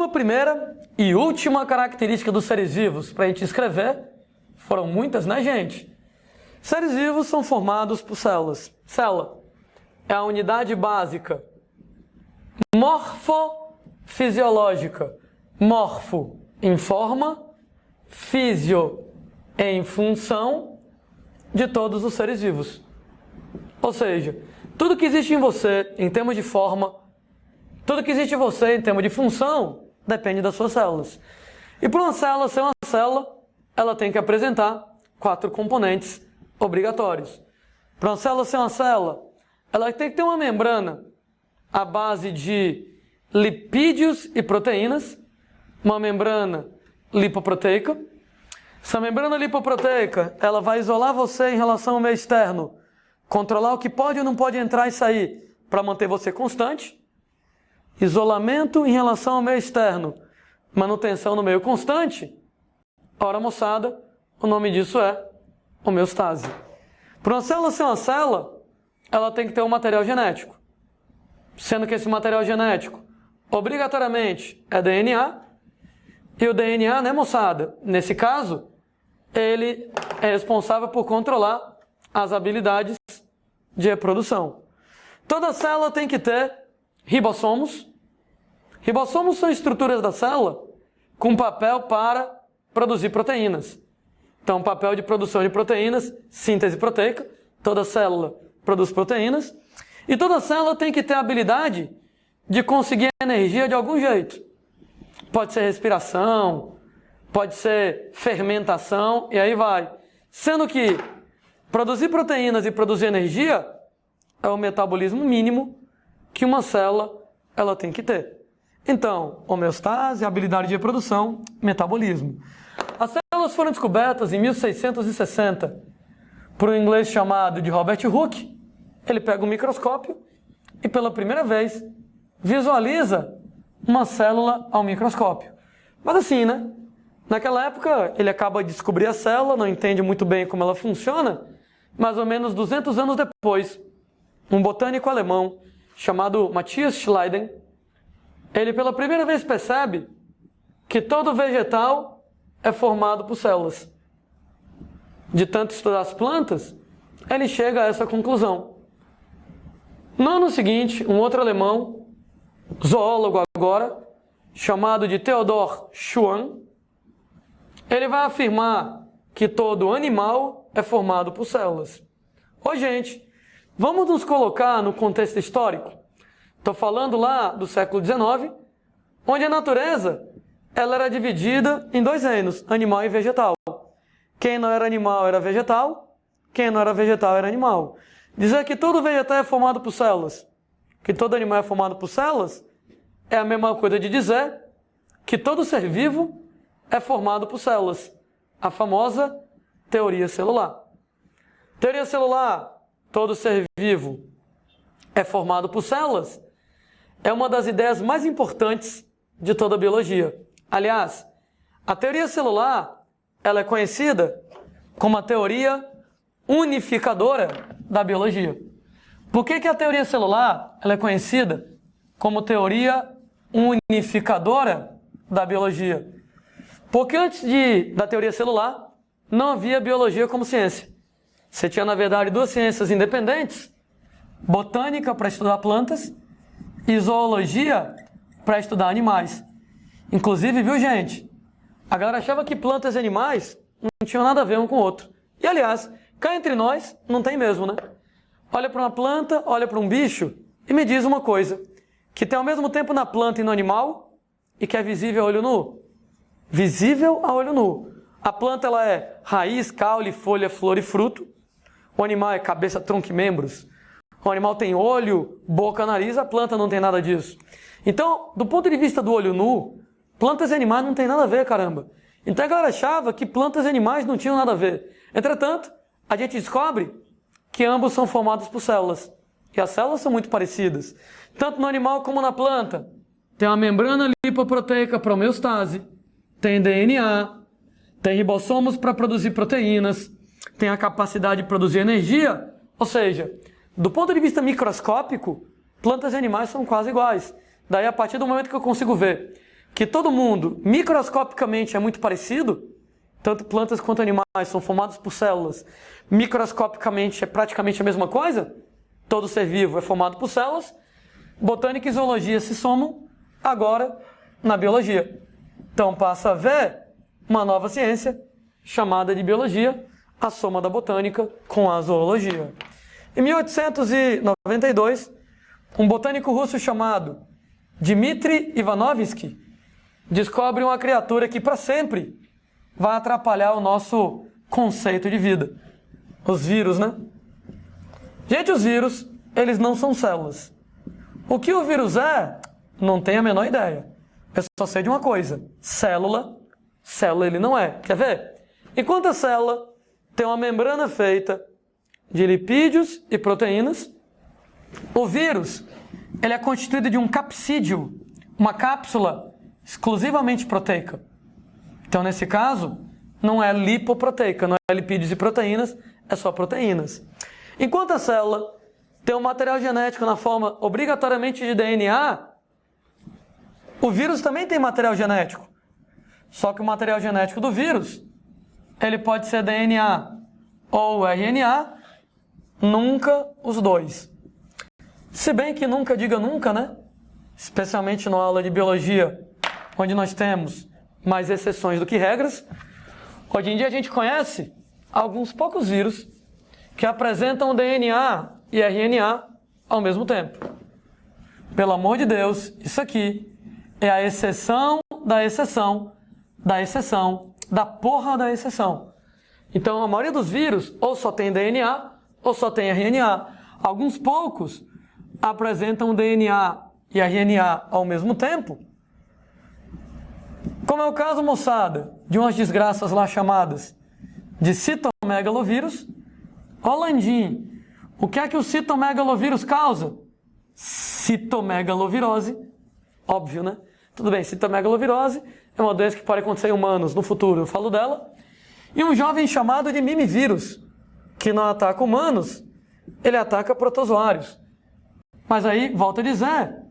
11ª e última característica dos seres vivos para a gente escrever, foram muitas, né, gente? Seres vivos são formados por células. Célula é a unidade básica morfofisiológica. Morfo em forma, físio em função de todos os seres vivos. Ou seja, tudo que existe em você em termos de forma, tudo que existe em você em termos de função, depende das suas células. E para uma célula ser uma célula, ela tem que apresentar 4 componentes obrigatórios. Para uma célula ser uma célula, ela tem que ter uma membrana à base de lipídios e proteínas, uma membrana lipoproteica. Essa membrana lipoproteica, ela vai isolar você em relação ao meio externo, controlar o que pode ou não pode entrar e sair para manter você constante. Isolamento em relação ao meio externo, manutenção no meio constante. Ora, moçada, o nome disso é homeostase. Para uma célula ser uma célula, ela tem que ter um material genético. Sendo que esse material genético, obrigatoriamente, é DNA. E o DNA, né, moçada? Nesse caso, ele é responsável por controlar as habilidades de reprodução. Toda célula tem que ter ribossomos. Ribossomos são estruturas da célula com papel para produzir proteínas. Então, papel de produção de proteínas, síntese proteica. Toda célula produz proteínas. E toda célula tem que ter a habilidade de conseguir energia de algum jeito. Pode ser respiração, pode ser fermentação, e aí vai. Sendo que produzir proteínas e produzir energia é o metabolismo mínimo que uma célula ela tem que ter. Então, homeostase, habilidade de reprodução, metabolismo. As células foram descobertas em 1660 por um inglês chamado de Robert Hooke. Ele pega um microscópio e pela primeira vez visualiza uma célula ao microscópio. Mas assim, né? Naquela época ele acaba de descobrir a célula, não entende muito bem como ela funciona. Mais ou menos 200 anos depois, um botânico alemão chamado Matthias Schleiden, ele pela primeira vez percebe que todo vegetal é formado por células. De tanto estudar as plantas, ele chega a essa conclusão. No ano seguinte, um outro alemão, zoólogo agora, chamado de Theodor Schwann, ele vai afirmar que todo animal é formado por células. Ô gente, vamos nos colocar no contexto histórico. Estou falando lá do século XIX, onde a natureza ela era dividida em 2 reinos, animal e vegetal. Quem não era animal era vegetal, quem não era vegetal era animal. Dizer que todo vegetal é formado por células, que todo animal é formado por células, é a mesma coisa de dizer que todo ser vivo é formado por células. A famosa teoria celular. Teoria celular, todo ser vivo é formado por células, é uma das ideias mais importantes de toda a biologia. Aliás, a teoria celular ela é conhecida como a teoria unificadora da biologia. Por que a teoria celular ela é conhecida como teoria unificadora da biologia? Porque antes da teoria celular, não havia biologia como ciência. Você tinha, na verdade, 2 ciências independentes, botânica para estudar plantas e zoologia para estudar animais. Inclusive, viu, gente? A galera achava que plantas e animais não tinham nada a ver um com o outro. E, aliás, cá entre nós, não tem mesmo, né? Olha para uma planta, olha para um bicho e me diz uma coisa, que tem ao mesmo tempo na planta e no animal e que é visível a olho nu. Visível a olho nu. A planta ela é raiz, caule, folha, flor e fruto. O animal é cabeça, tronco e membros. O animal tem olho, boca, nariz, a planta não tem nada disso. Então, do ponto de vista do olho nu, plantas e animais não tem nada a ver, caramba. Então a galera achava que plantas e animais não tinham nada a ver. Entretanto, a gente descobre que ambos são formados por células. E as células são muito parecidas. Tanto no animal como na planta. Tem uma membrana lipoproteica para homeostase, tem DNA, tem ribossomos para produzir proteínas, tem a capacidade de produzir energia. Ou seja, do ponto de vista microscópico, plantas e animais são quase iguais. Daí, a partir do momento que eu consigo ver que todo mundo, microscopicamente, é muito parecido, tanto plantas quanto animais são formados por células, microscopicamente é praticamente a mesma coisa, todo ser vivo é formado por células, botânica e zoologia se somam agora na biologia. Então passa a haver uma nova ciência chamada de biologia, a soma da botânica com a zoologia. Em 1892, um botânico russo chamado Dmitry Ivanovsky descobre uma criatura que para sempre vai atrapalhar o nosso conceito de vida. Os vírus, né? Gente, os vírus, eles não são células. O que o vírus é, não tenho a menor ideia. Eu só sei de uma coisa. Célula ele não é. Quer ver? Enquanto a célula tem uma membrana feita de lipídios e proteínas, o vírus, ele é constituído de um capsídeo, uma cápsula exclusivamente proteica. Então, nesse caso, não é lipoproteica, não é lipídios e proteínas, é só proteínas. Enquanto a célula tem um material genético na forma obrigatoriamente de DNA, o vírus também tem material genético. Só que o material genético do vírus, ele pode ser DNA ou RNA, nunca os dois. Se bem que nunca diga nunca, né? Especialmente na aula de biologia, onde nós temos mais exceções do que regras. Hoje em dia a gente conhece alguns poucos vírus que apresentam DNA e RNA ao mesmo tempo. Pelo amor de Deus, isso aqui é a exceção da exceção da exceção da porra da exceção. Então a maioria dos vírus ou só tem DNA ou só tem RNA. Alguns poucos apresentam DNA e RNA ao mesmo tempo. Como é o caso, moçada, de umas desgraças lá chamadas de citomegalovírus. Landim, o que é que o citomegalovírus causa? Citomegalovirose. Óbvio, né? Tudo bem, citomegalovirose é uma doença que pode acontecer em humanos no futuro, eu falo dela. E um jovem chamado de mimivírus, que não ataca humanos, ele ataca protozoários. Mas aí, volto a dizer,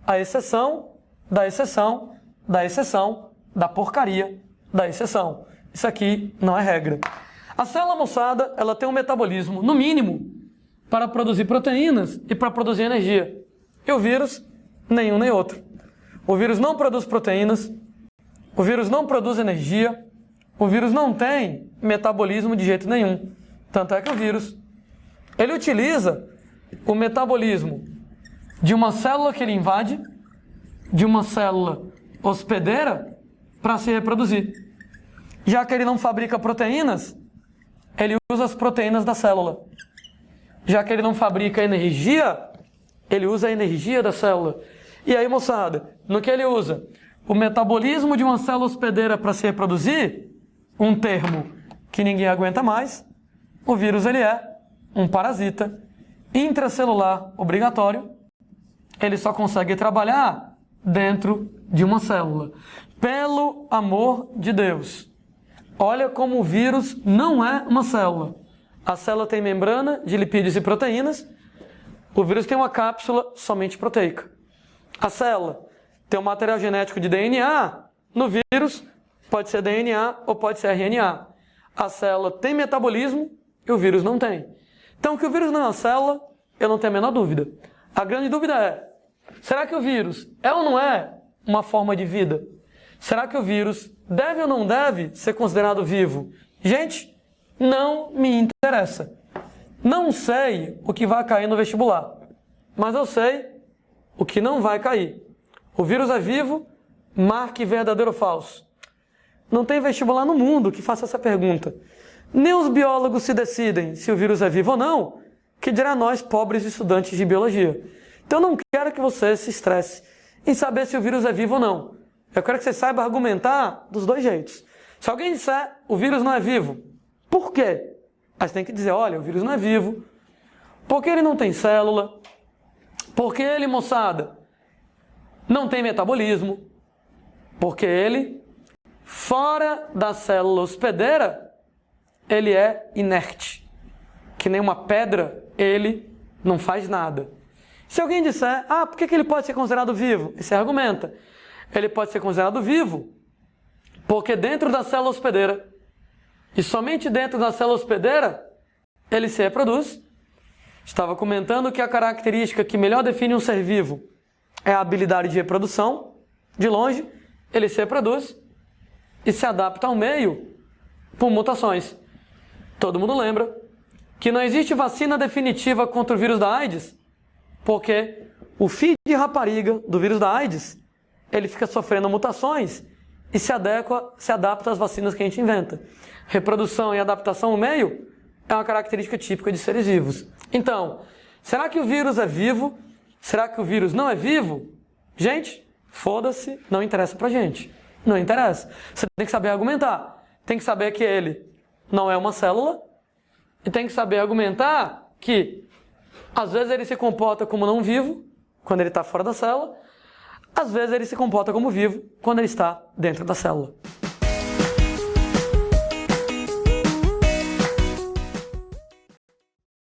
a exceção da exceção da exceção da porcaria da exceção. Isso aqui não é regra. A célula, moçada, ela tem um metabolismo, no mínimo, para produzir proteínas e para produzir energia. E o vírus, nenhum nem outro. O vírus não produz proteínas, o vírus não produz energia, o vírus não tem metabolismo de jeito nenhum. Tanto é que o vírus, ele utiliza o metabolismo de uma célula que ele invade, de uma célula hospedeira, para se reproduzir. Já que ele não fabrica proteínas, ele usa as proteínas da célula. Já que ele não fabrica energia, ele usa a energia da célula. E aí, moçada, no que ele usa? O metabolismo de uma célula hospedeira para se reproduzir, um termo que ninguém aguenta mais, o vírus ele é um parasita intracelular obrigatório, ele só consegue trabalhar dentro de uma célula. Pelo amor de Deus, olha como o vírus não é uma célula. A célula tem membrana de lipídios e proteínas, o vírus tem uma cápsula somente proteica. A célula tem um material genético de DNA, no vírus pode ser DNA ou pode ser RNA. A célula tem metabolismo e o vírus não tem. Então, que o vírus não é uma célula, eu não tenho a menor dúvida. A grande dúvida é, será que o vírus é ou não é uma forma de vida? Será que o vírus deve ou não deve ser considerado vivo? Gente, não me interessa. Não sei o que vai cair no vestibular, mas eu sei o que não vai cair. O vírus é vivo, marque verdadeiro ou falso. Não tem vestibular no mundo que faça essa pergunta. Nem os biólogos se decidem se o vírus é vivo ou não, que dirá nós, pobres estudantes de biologia. Então eu não quero que você se estresse em saber se o vírus é vivo ou não. Eu quero que você saiba argumentar dos dois jeitos. Se alguém disser, o vírus não é vivo, por quê? Aí você tem que dizer, olha, o vírus não é vivo, porque ele não tem célula, porque ele, moçada, não tem metabolismo, porque ele, fora da célula hospedeira, ele é inerte. Que nem uma pedra, ele não faz nada. Se alguém disser, por que ele pode ser considerado vivo? E você argumenta, ele pode ser considerado vivo, porque dentro da célula hospedeira, e somente dentro da célula hospedeira, ele se reproduz. Estava comentando que a característica que melhor define um ser vivo é a habilidade de reprodução. De longe, ele se reproduz e se adapta ao meio por mutações. Todo mundo lembra que não existe vacina definitiva contra o vírus da AIDS, porque o filho de rapariga do vírus da AIDS, ele fica sofrendo mutações e se adapta às vacinas que a gente inventa. Reprodução e adaptação ao meio é uma característica típica de seres vivos. Então, será que o vírus é vivo? Será que o vírus não é vivo? Gente, foda-se, não interessa pra gente. Não interessa. Você tem que saber argumentar. Tem que saber que ele não é uma célula e tem que saber argumentar que às vezes ele se comporta como não vivo quando ele está fora da célula, às vezes ele se comporta como vivo quando ele está dentro da célula.